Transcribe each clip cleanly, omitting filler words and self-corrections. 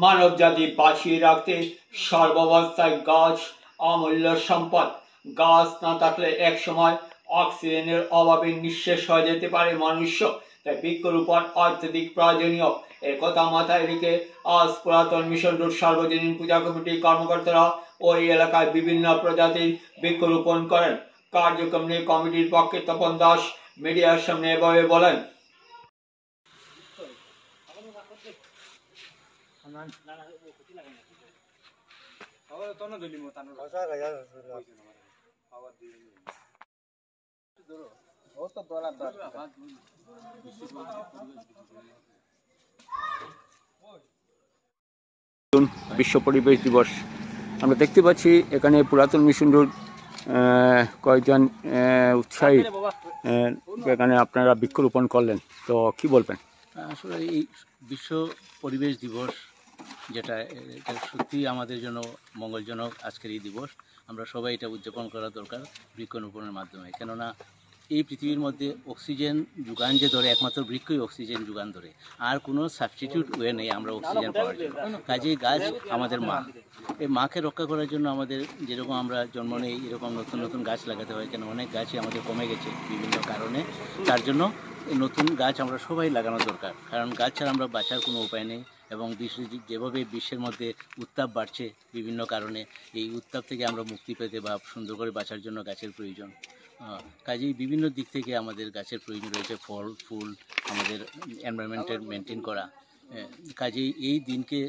মানব জাতি বাঁচিয়ে রাখতে সর্বাবস্থায় গাছ অমূল্য সম্পদ। গাছ না থাকলে একসময় অক্সিজেনের অভাবে নিঃশেষ হয়ে যেতে পারে মনুষ্য। তাই বৃক্ষরোপণ অত্যধিক প্রয়োজনীয়। এর কথা মাথায় রেখে আজ পুরাতন মিশন রোড সার্বজনীন পূজা কমিটির কর্মকর্তারা ওই এলাকায় বিভিন্ন প্রজাতির বৃক্ষরোপণ করেন। কার্যক্রম নিয়ে কমিটির পক্ষে তপন দাস মিডিয়ার সামনে এভাবে বলেন। বিশ্ব পরিবেশ দিবস আমরা দেখতে পাচ্ছি এখানে পুরাতন মিশন রোড কয়েকজন উৎসাহী এখানে আপনারা বৃক্ষরোপণ করলেন, তো কি বলবেন? আসলে এই বিশ্ব পরিবেশ দিবস যেটা সত্যি আমাদের জন্য মঙ্গলজনক। আজকের এই দিবস আমরা সবাই এটা উদযাপন করা দরকার বৃক্ষরোপণের মাধ্যমে। কেননা এই পৃথিবীর মধ্যে অক্সিজেন যোগান যে ধরে, একমাত্র বৃক্ষই অক্সিজেন যোগান ধরে, আর কোনো সাবস্টিটিউট ওয়ে নেই আমরা অক্সিজেন পাওয়ার জন্য। কাজেই গাছ আমাদের মা। এই মাকে রক্ষা করার জন্য আমাদের যেরকম আমরা জন্ম নেই এরকম নতুন নতুন গাছ লাগাতে হয়। কেন অনেক গাছই আমাদের কমে গেছে বিভিন্ন কারণে। তার জন্য নতুন গাছ আমরা সবাই লাগানো দরকার, কারণ গাছ ছাড়া আমরা বাঁচার কোনো উপায় নেই। এবং যেভাবে বিশ্বের মধ্যে উত্তাপ বাড়ছে বিভিন্ন কারণে, এই উত্তাপ থেকে আমরা মুক্তি পেতে বা সুন্দর করে বাঁচার জন্য গাছের প্রয়োজন। কাজেই বিভিন্ন দিক থেকে আমাদের গাছের প্রয়োজন রয়েছে, ফল ফুল, আমাদের এনভায়রনমেন্টের মেনটেন করা। কাজেই এই দিনকে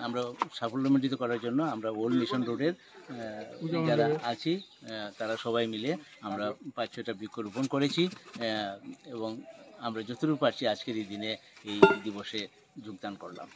আমরা সাফল্যমণ্ডিত করার জন্য আমরা ওল্ড মিশন রোডের যারা আছি তারা সবাই মিলে আমরা 5-6টা বৃক্ষরোপণ করেছি এবং আমরা যতটুকু পারছি আজকের এই দিনে এই দিবসে যোগদান করলাম।